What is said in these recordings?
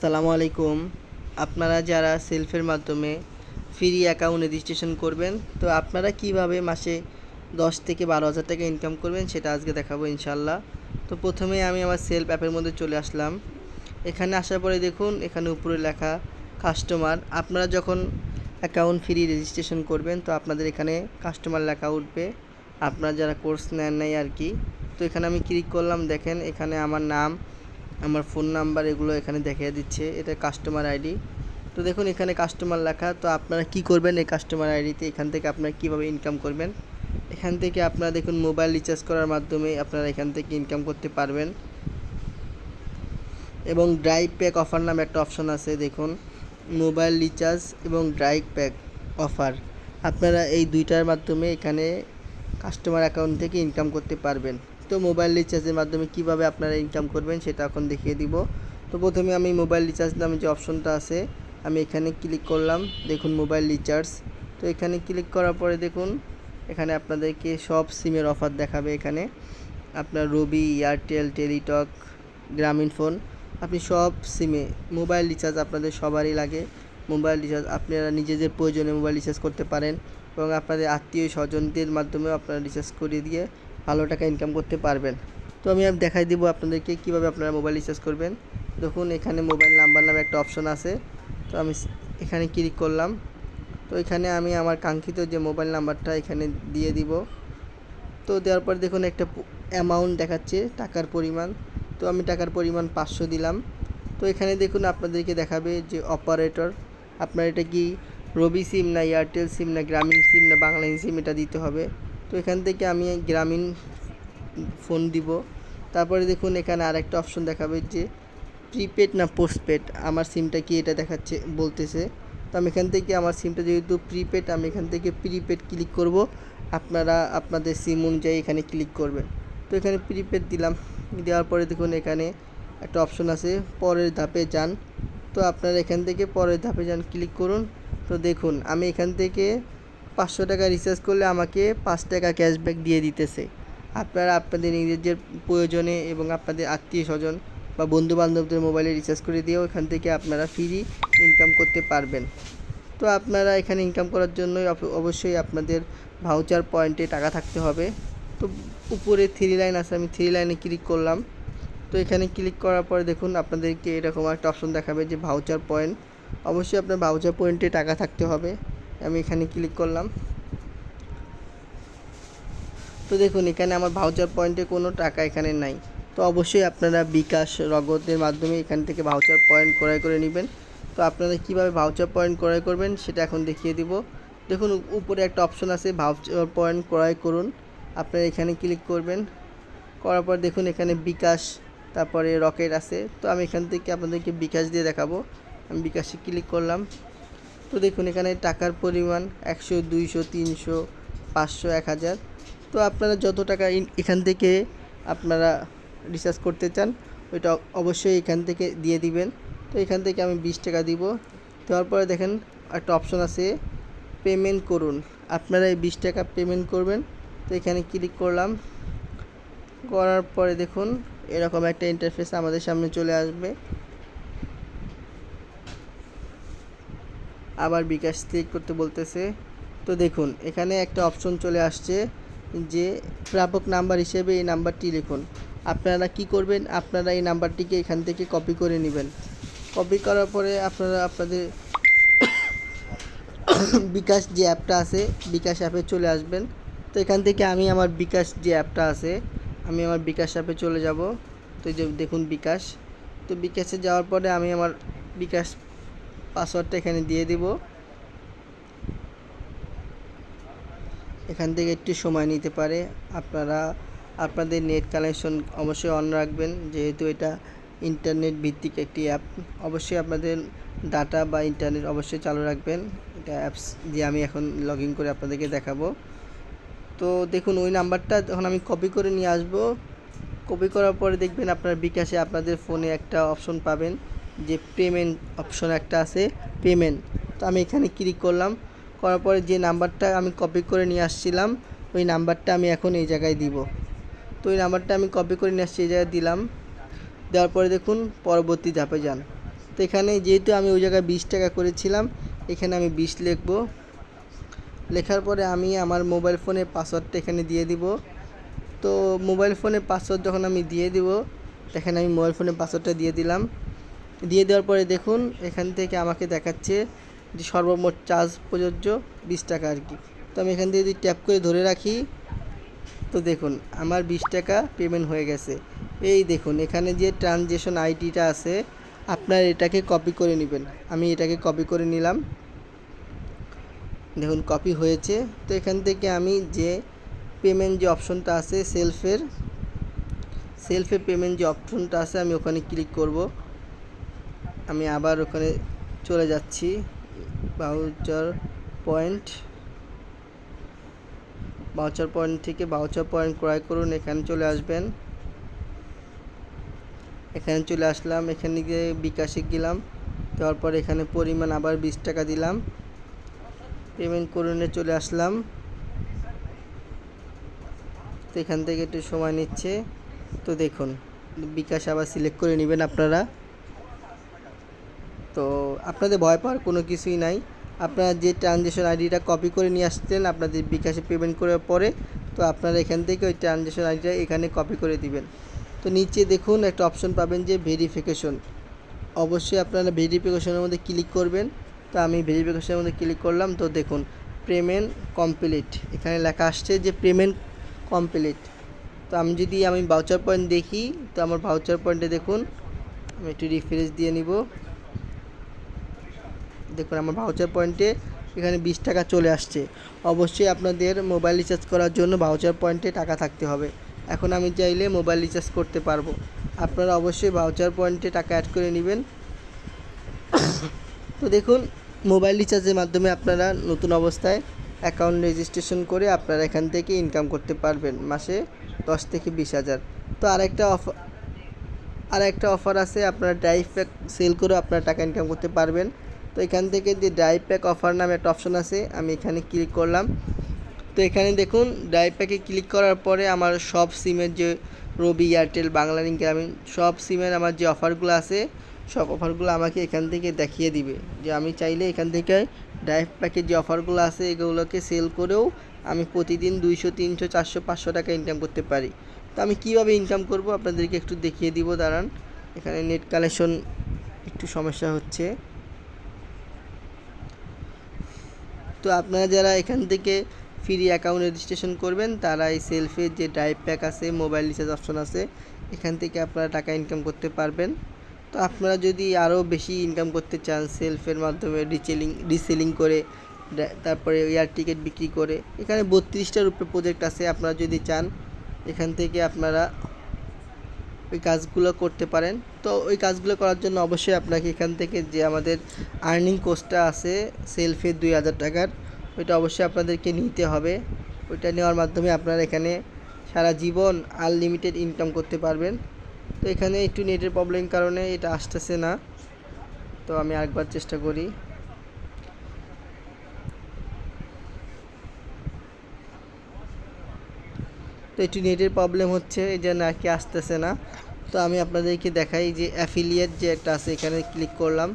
আসসালামু আলাইকুম। আপনারা যারা সেলফের মাধ্যমে ফ্রি অ্যাকাউন্ট রেজিস্ট্রেশন করবেন, তো আপনারা কিভাবে মাসে 10 থেকে 12,000 টাকা ইনকাম করবেন সেটা আজকে দেখাবো ইনশাআল্লাহ। তো প্রথমে আমি আমার সেলফ অ্যাপের মধ্যে চলে আসলাম। এখানে আসার পরে দেখুন এখানে উপরে লেখা কাস্টমার। আপনারা যখন অ্যাকাউন্ট ফ্রি রেজিস্ট্রেশন করবেন তো আপনাদের এখানে কাস্টমার লেখা উঠবে, আপনারা যারা কোর্স নেন নাই আর কি। তো এখানে আমি ক্লিক করলাম, দেখেন এখানে আমার নাম, আমার ফোন নাম্বার এগুলো এখানে দেখিয়ে দিচ্ছে, এটা কাস্টমার আইডি। তো দেখুন এখানে কাস্টমার লেখা। তো আপনারা কি করবেন এই কাস্টমার আইডিতে, এখান থেকে আপনারা কীভাবে ইনকাম করবেন, এখান থেকে আপনারা দেখুন মোবাইল রিচার্জ করার মাধ্যমে আপনারা এখান থেকে ইনকাম করতে পারবেন। এবং ড্রাইভ প্যাক অফার নামে একটা অপশন আছে, দেখুন মোবাইল রিচার্জ এবং ড্রাইভ প্যাক অফার, আপনারা এই দুইটার মাধ্যমে এখানে কাস্টমার অ্যাকাউন্ট থেকে ইনকাম করতে পারবেন। তো মোবাইল রিচার্জের মাধ্যমে কিভাবে আপনারা ইনকাম করবেন সেটা এখন দেখিয়ে দিব। তো প্রথমে আমি মোবাইল রিচার্জ নামে যে অপশনটা আছে আমি এখানে ক্লিক করলাম, দেখুন মোবাইল রিচার্জ। তো এখানে ক্লিক করার পরে দেখুন এখানে আপনাদেরকে সব সিমের অফার দেখাবে। এখানে আপনার রবি, এয়ারটেল, টেলিটক, গ্রামীণ ফোন, আপনি সব সিমে মোবাইল রিচার্জ আপনাদের সবারই লাগে। মোবাইল রিচার্জ আপনারা নিজেদের প্রয়োজনে মোবাইল রিচার্জ করতে পারেন এবং আপনাদের আত্মীয় স্বজনদের মাধ্যমেও আপনারা রিচার্জ করিয়ে দিয়ে ভালো টাকা ইনকাম করতে পারবেন। তো আমি দেখাই দিব আপনাদেরকে কীভাবে আপনারা মোবাইল রিচার্জ করবেন। দেখুন এখানে মোবাইল নাম্বার নামে একটা অপশন আছে, তো আমি এখানে ক্লিক করলাম। তো এখানে আমি আমার কাঙ্ক্ষিত যে মোবাইল নাম্বারটা এখানে দিয়ে দিব। তো দেওয়ার পর দেখুন একটা অ্যামাউন্ট দেখাচ্ছে, টাকার পরিমাণ। তো আমি টাকার পরিমাণ 500 দিলাম। তো এখানে দেখুন আপনাদেরকে দেখাবে যে অপারেটর, আপনার এটা কি রবি সিম না এয়ারটেল সিম না গ্রামীণ সিম না বাংলাইন সিম, এটা দিতে হবে। তো এখান থেকে আমি গ্রামীণ ফোন দিব। তারপরে দেখুন এখানে আরেকটা অপশন দেখাবে যে প্রিপেড না পোস্টপেড, আমার সিমটা কি এটা দেখাচ্ছে বলতেছে। তো আমি এখান থেকে আমার সিমটা যেহেতু প্রিপেড, আমি এখান থেকে প্রিপেড ক্লিক করব। আপনারা আপনাদের সিম অনুযায়ী এখানে ক্লিক করবেন। তো এখানে প্রিপেড দিলাম। দেওয়ার পরে দেখুন এখানে একটা অপশন আছে পরের ধাপে যান। তো আপনারা এখান থেকে পরের ধাপে যান, ক্লিক করুন। তো দেখুন আমি এখান থেকে 500 টাকা রিচার্জ করলে আমাকে 5 টাকা ক্যাশব্যাক দিয়ে দিতেছে। আপনারা আপনাদের নিজেদের প্রয়োজনে এবং আপনাদের আত্মীয় স্বজন বা বন্ধুবান্ধবদের মোবাইলে রিচার্জ করে দিয়েও এখান থেকে আপনারা ফ্রি ইনকাম করতে পারবেন। তো আপনারা এখানে ইনকাম করার জন্য অবশ্যই আপনাদের ভাউচার পয়েন্টে টাকা থাকতে হবে। তো উপরে 3 লাইন আছে, আমি 3 লাইনে ক্লিক করলাম। তো এখানে ক্লিক করার পরে দেখুন আপনাদেরকে এরকম একটা অপশন দেখাবে যে ভাউচার পয়েন্ট, অবশ্যই আপনার ভাউচার পয়েন্টে টাকা থাকতে হবে। আমি এখানে ক্লিক করলাম। তো দেখুন এখানে আমার ভাউচার পয়েন্টে কোনো টাকা এখানে নাই। তো অবশ্যই আপনারা বিকাশ, নগদের মাধ্যমে এখান থেকে ভাউচার পয়েন্ট ক্রয় করে নেবেন। তো আপনারা কীভাবে ভাউচার পয়েন্ট ক্রয় করবেন সেটা এখন দেখিয়ে দিব। দেখুন উপরে একটা অপশন আছে ভাউচার পয়েন্ট ক্রয় করুন, আপনারা এখানে ক্লিক করবেন। করার পর দেখুন এখানে বিকাশ, তারপরে রকেট আছে। তো আমি এখান থেকে আপনাদেরকে বিকাশ দিয়ে দেখাবো। আমি বিকাশে ক্লিক করলাম। তো দেখুন এখানে টাকার পরিমাণ 100, 200, 300, 500, 1000। তো আপনারা যত টাকা এখান থেকে আপনারা রিচার্জ করতে চান ওইটা অবশ্যই এখান থেকে দিয়ে দিবেন। তো এখান থেকে আমি 20 টাকা দিব। দেওয়ার পরে দেখেন একটা অপশন আছে পেমেন্ট করুন, আপনারা এই 20 টাকা পেমেন্ট করবেন। তো এখানে ক্লিক করলাম। করার পরে দেখুন এরকম একটা ইন্টারফেস আমাদের সামনে চলে আসবে। আবার বিকাশ ক্লিক করতে বলতেছে। তো দেখুন এখানে একটা অপশন চলে আসছে যে প্রাপক নাম্বার হিসেবে এই নাম্বারটি লিখুন। আপনারা কি করবেন, আপনারা এই নাম্বারটিকে এখান থেকে কপি করে নেবেন। কপি করার পরে আপনারা আপনাদের বিকাশ যে অ্যাপটা আছে বিকাশ অ্যাপে চলে আসবেন। তো এখান থেকে আমি আমার বিকাশ যে অ্যাপটা আছে আমি আমার বিকাশ অ্যাপে চলে যাব। তো এই যে দেখুন বিকাশ। তো বিকাশে যাওয়ার পরে আমি আমার বিকাশ পাসওয়ার্ডটা এখানে দিয়ে দিব। এখান থেকে একটু সময় নিতে পারে, আপনারা আপনাদের নেট কানেকশন অবশ্যই অন রাখবেন, যেহেতু এটা ইন্টারনেট ভিত্তিক একটি অ্যাপ। অবশ্যই আপনাদের ডাটা বা ইন্টারনেট অবশ্যই চালু রাখবেন। এটা অ্যাপস দিয়ে আমি এখন লগ ইন করে আপনাদেরকে দেখাবো। তো দেখুন ওই নাম্বারটা যখন আমি কপি করে নিয়ে আসব, কপি করার পরে দেখবেন আপনার বিকাশে আপনাদের ফোনে একটা অপশন পাবেন যে পেমেন্ট অপশন একটা আছে পেমেন্ট। তো আমি এখানে ক্লিক করলাম। করার পরে যে নাম্বারটা আমি কপি করে নিয়ে আসছিলাম ওই নাম্বারটা আমি এখন এই জায়গায় দিব। তো ওই নাম্বারটা আমি কপি করে নিয়ে আসছি, এই জায়গায় দিলাম। দেওয়ার পরে দেখুন পরবর্তী ধাপে যান। তো এখানে যেহেতু আমি ওই জায়গায় 20 টাকা করেছিলাম, এখানে আমি 20 লিখব। লেখার পরে আমি আমার মোবাইল ফোনের পাসওয়ার্ডটা এখানে দিয়ে দিব। তো মোবাইল ফোনের পাসওয়ার্ড যখন আমি দিয়ে দিব, দেখেন আমি মোবাইল ফোনের পাসওয়ার্ডটা দিয়ে দিলাম। দিয়ে দেওয়ার পরে দেখুন এখান থেকে আমাকে দেখাচ্ছে যে সর্বমোট চার্জ প্রযোজ্য 20 টাকা আর কি। তো আমি এখান থেকে যদি ট্যাপ করে ধরে রাখি, তো দেখুন আমার 20 টাকা পেমেন্ট হয়ে গেছে। এই দেখুন এখানে যে ট্রানজ্যাকশন আইডিটা আছে, আপনার এটাকে কপি করে নেবেন। আমি এটাকে কপি করে নিলাম, দেখুন কপি হয়েছে। তো এখান থেকে আমি যে পেমেন্ট যে অপশনটা আছে সেলফে পেমেন্ট যে অপশনটা আছে, আমি ওখানে ক্লিক করব। আমি আবার ওখানে চলে যাচ্ছি, ভাউচার পয়েন্ট থেকে ভাউচার পয়েন্ট ক্রয় করুন, এখানে চলে আসবেন। এখানে চলে আসলাম, এখানে গিয়ে বিকাশে গেলাম, দেওয়ার পর এখানে পরিমাণ আবার 20 টাকা দিলাম, পেমেন্ট করুনে চলে আসলাম। তো এখান থেকে একটু সময় নিচ্ছে। তো দেখুন বিকাশ আবার সিলেক্ট করে নেবেন আপনারা। তো আপনাদের ভয় পাওয়ার কোনো কিছুই নাই। আপনারা যে ট্রানজ্যাকশন আইডিটা কপি করে নিয়ে আসছেন আপনাদের বিকাশে পেমেন্ট করার পরে, তো আপনারা এখান থেকে ওই ট্রানজ্যাকশন আইডিটা এখানে কপি করে দিবেন। তো নিচে দেখুন একটা অপশন পাবেন যে ভেরিফিকেশন, অবশ্যই আপনারা ভেরিফিকেশনের মধ্যে ক্লিক করবেন। তো আমি ভেরিফিকেশনের মধ্যে ক্লিক করলাম। তো দেখুন পেমেন্ট কমপ্লিট, এখানে লেখা আসছে যে পেমেন্ট কমপ্লিট। তো আমি ভাউচার পয়েন্ট দেখি, তো আমার ভাউচার পয়েন্টে দেখুন, আমি একটু রিফ্রেশ দিয়ে নিব। দেখুন আমার ভাউচার পয়েন্টে এখানে 20 টাকা চলে আসছে। অবশ্যই আপনাদের মোবাইল রিচার্জ করার জন্য ভাউচার পয়েন্টে টাকা থাকতে হবে। এখন আমি চাইলে মোবাইল রিচার্জ করতে পারবো। আপনারা অবশ্যই ভাউচার পয়েন্টে টাকা অ্যাড করে নেবেন। তো দেখুন মোবাইল রিচার্জের মাধ্যমে আপনারা নতুন অবস্থায় অ্যাকাউন্ট রেজিস্ট্রেশন করে আপনারা এখান থেকে ইনকাম করতে পারবেন মাসে 10 থেকে 20,000। তো আরেকটা অফার আছে, আপনারা ড্রাইভ প্যাক সেল করে আপনারা টাকা ইনকাম করতে পারবেন। তো এখান থেকে যে ড্রাইভ প্যাক অফার নামে একটা অপশন আছে, আমি এখানে ক্লিক করলাম। তো এখানে দেখুন ড্রাইভ প্যাকে ক্লিক করার পরে আমার সব সিমের যে রবি, এয়ারটেল, বাংলালিংক, গ্রামীণ সব সিমের আমার যে অফারগুলো আছে, সব অফারগুলো আমাকে এখান থেকে দেখিয়ে দিবে। যে আমি চাইলে এখান থেকে ড্রাইভ প্যাকের যে অফারগুলো আছে এগুলোকে সেল করেও আমি প্রতিদিন 200, 300, 400, 500 টাকা ইনকাম করতে পারি। তো আমি কীভাবে ইনকাম করব আপনাদেরকে একটু দেখিয়ে দিব, দাঁড়ান। এখানে নেট কানেকশন একটু সমস্যা হচ্ছে। তো আপনারা যারা এখান থেকে ফ্রি অ্যাকাউন্ট রেজিস্ট্রেশন করবেন তারা এই সেলফের যে ড্রাইভ প্যাক আছে, মোবাইল রিচার্জ অপশন আছে, এখান থেকে আপনারা টাকা ইনকাম করতে পারবেন। তো আপনারা যদি আরও বেশি ইনকাম করতে চান সেলফের মাধ্যমে রিসেলিং করে, তারপরে এয়ার টিকিট বিক্রি করে, এখানে 32টার উপরে প্রজেক্ট আছে। আপনারা যদি চান এখান থেকে আপনারা ওই কাজগুলো করতে পারেন। তো ওই কাজগুলো করার জন্য অবশ্যই আপনাকে এখান থেকে যে আমাদের আর্নিং কোর্সটা আছে সেলফে 2000 টাকার, ওইটা অবশ্যই আপনাদেরকে নিতে হবে। ওইটা নেওয়ার মাধ্যমে আপনারা এখানে সারা জীবন আনলিমিটেড ইনকাম করতে পারবেন। তো এখানে একটু নেটের প্রবলেম কারণে এটা আসতেছে না। তো আমি আরেকবার চেষ্টা করি। তো একটু নেটের প্রবলেম হচ্ছে, এই জন্য আর কি আসতেছে না। তো আমি আপনাদেরকে দেখাই যে অ্যাফিলিয়েট যে একটা আছে, এখানে ক্লিক করলাম।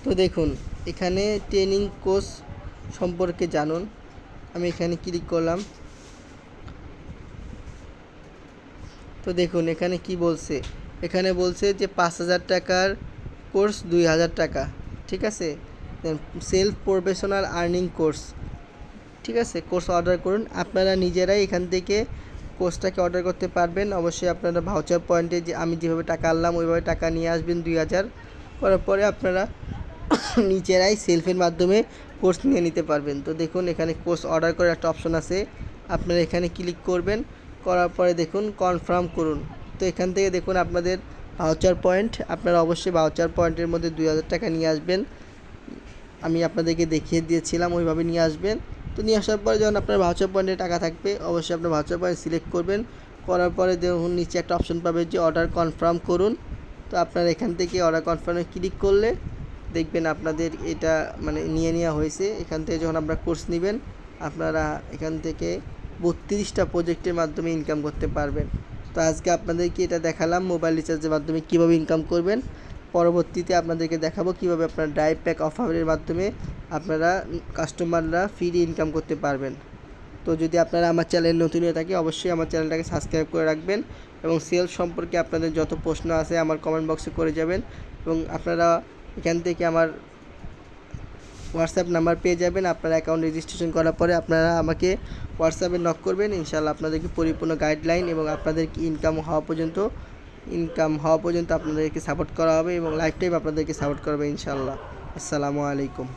তো দেখুন এখানে ট্রেনিং কোর্স সম্পর্কে জানুন, আমি এখানে ক্লিক করলাম। তো দেখুন এখানে কি বলছে, এখানে বলছে যে 5,000 টাকার কোর্স 2,000 টাকা, ঠিক আছে। সেলফ প্রফেশনাল আর্নিং কোর্স, ঠিক আছে। কোর্স অর্ডার করুন, আপনারা নিজেরাই এখান থেকে কোর্সটাকে অর্ডার করতে পারবেন। অবশ্যই আপনারা ভাউচার পয়েন্টে যে আমি যেভাবে টাকা আনলাম ওইভাবে টাকা নিয়ে আসবেন 2,000, করার পরে আপনারা নিজেরাই সেলফের মাধ্যমে কোর্স নিয়ে নিতে পারবেন। তো দেখুন এখানে কোর্স অর্ডার করার একটা অপশন আছে, আপনারা এখানে ক্লিক করবেন। করার পরে দেখুন কনফার্ম করুন। তো এখান থেকে দেখুন আপনাদের ভাউচার পয়েন্ট, আপনারা অবশ্যই ভাউচার পয়েন্টের মধ্যে 2,000 টাকা নিয়ে আসবেন। আমি আপনাদেরকে দেখিয়ে দিয়েছিলাম ওইভাবে নিয়ে আসবেন। তো নিয়ে আসার পরে যখন আপনার ভাউচার পয়েন্টে টাকা থাকবে অবশ্যই আপনার ভাউচার পয়েন্ট সিলেক্ট করবেন। করার পরে দেখুন নিচে একটা অপশন পাবে যে অর্ডার কনফার্ম করুন। তো আপনারা এখান থেকে অর্ডার কনফার্মে ক্লিক করলে দেখবেন আপনাদের এটা মানে নিয়ে নেওয়া হয়েছে। এখান থেকে যখন আপনারা কোর্স নেবেন আপনারা এখান থেকে 32টা প্রজেক্টের মাধ্যমে ইনকাম করতে পারবেন। তো আজকে আপনাদেরকে এটা দেখালাম মোবাইল রিচার্জের মাধ্যমে কীভাবে ইনকাম করবেন। পরবর্তীতে আপনাদেরকে দেখাবো কীভাবে আপনার ড্রাইভ প্যাক অফারের মাধ্যমে আপনারা কাস্টমাররা ফ্রি ইনকাম করতে পারবেন। তো যদি আপনারা আমার চ্যানেল নতুন হয়ে থাকে অবশ্যই আমার চ্যানেলটাকে সাবস্ক্রাইব করে রাখবেন এবং সেল সম্পর্কে আপনাদের যত প্রশ্ন আছে আমার কমেন্ট বক্সে করে যাবেন এবং আপনারা এখান থেকে আমার হোয়াটসঅ্যাপ নাম্বার পেয়ে যাবেন। আপনারা অ্যাকাউন্ট রেজিস্ট্রেশন করার পরে আপনারা আমাকে হোয়াটসঅ্যাপে নক করবেন, ইনশাআল্লাহ আপনাদেরকে পরিপূর্ণ গাইডলাইন এবং আপনাদেরকে ইনকাম হওয়া পর্যন্ত আপনাদেরকে সাপোর্ট করা হবে এবং লাইফ টাইম আপনাদেরকে সাপোর্ট করবে ইনশাআল্লাহ। আসসালামু আলাইকুম।